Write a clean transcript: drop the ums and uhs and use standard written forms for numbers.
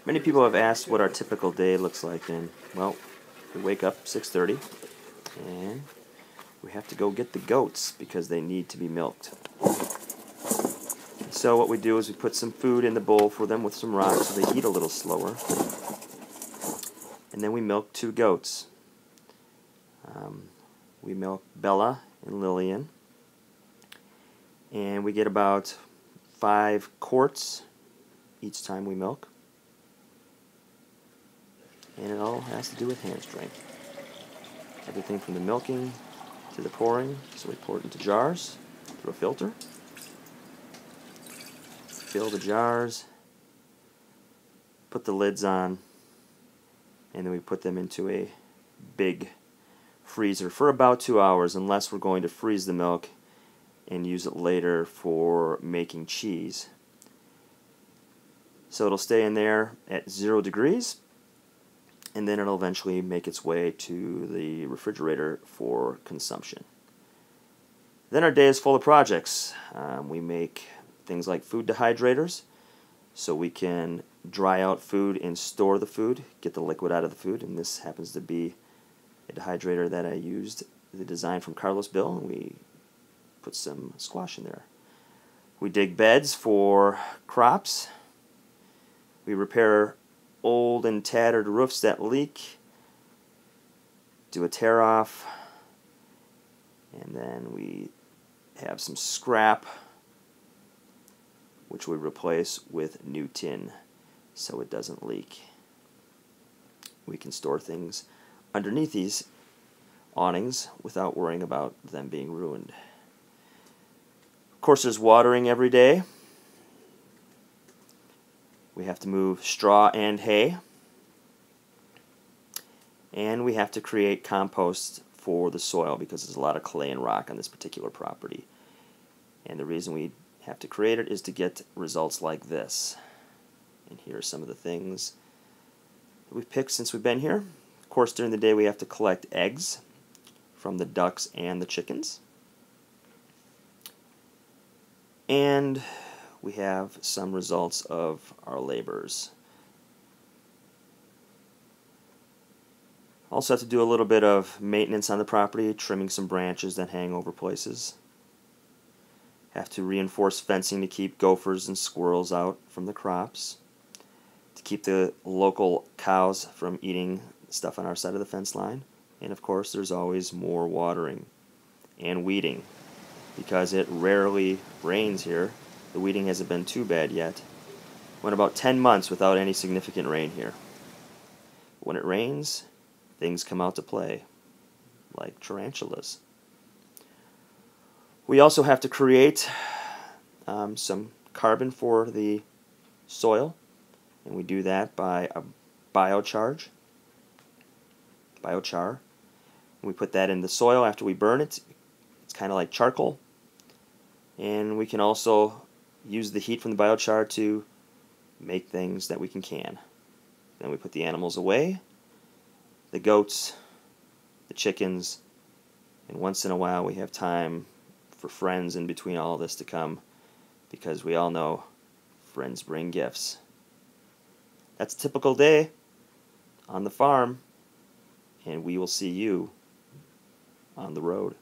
Many people have asked what our typical day looks like, and well, we wake up 6:30 and we have to go get the goats because they need to be milked. So what we do is we put some food in the bowl for them with some rocks so they eat a little slower. And then we milk 2 goats. We milk Bella and Lillian. And we get about 5 quarts each time we milk. And it all has to do with hand strength. Everything from the milking to the pouring. So we pour it into jars through a filter. Fill the jars. Put the lids on. And then we put them into a big freezer for about 2 hours, unless we're going to freeze the milk and use it later for making cheese. So it'll stay in there at 0 degrees, and then it'll eventually make its way to the refrigerator for consumption. Then our day is full of projects. We make things like food dehydrators, so we can dry out food and store the food, get the liquid out of the food, and this happens to be a dehydrator that I used, the design from Carlos Bill, and we put some squash in there. We dig beds for crops. We repair old and tattered roofs that leak, do a tear off, and then we have some scrap which we replace with new tin so it doesn't leak. We can store things underneath these awnings without worrying about them being ruined. Of course, there's watering every day. We have to move straw and hay. And we have to create compost for the soil because there's a lot of clay and rock on this particular property. And the reason we have to create it is to get results like this. And here are some of the things that we've picked since we've been here. Of course, during the day we have to collect eggs from the ducks and the chickens. And we have some results of our labors. Also have to do a little bit of maintenance on the property, trimming some branches that hang over places. Have to reinforce fencing to keep gophers and squirrels out from the crops. To keep the local cows from eating stuff on our side of the fence line. And of course there's always more watering and weeding. Because it rarely rains here, the weeding hasn't been too bad yet. Went about 10 months without any significant rain here. When it rains, things come out to play, like tarantulas. We also have to create some carbon for the soil, and we do that by a biochar. We put that in the soil after we burn it. It's kind of like charcoal. And we can also use the heat from the biochar to make things that we can. Then we put the animals away, the goats, the chickens, and once in a while we have time for friends in between all this to come, because we all know friends bring gifts. That's a typical day on the farm, and we will see you on the road.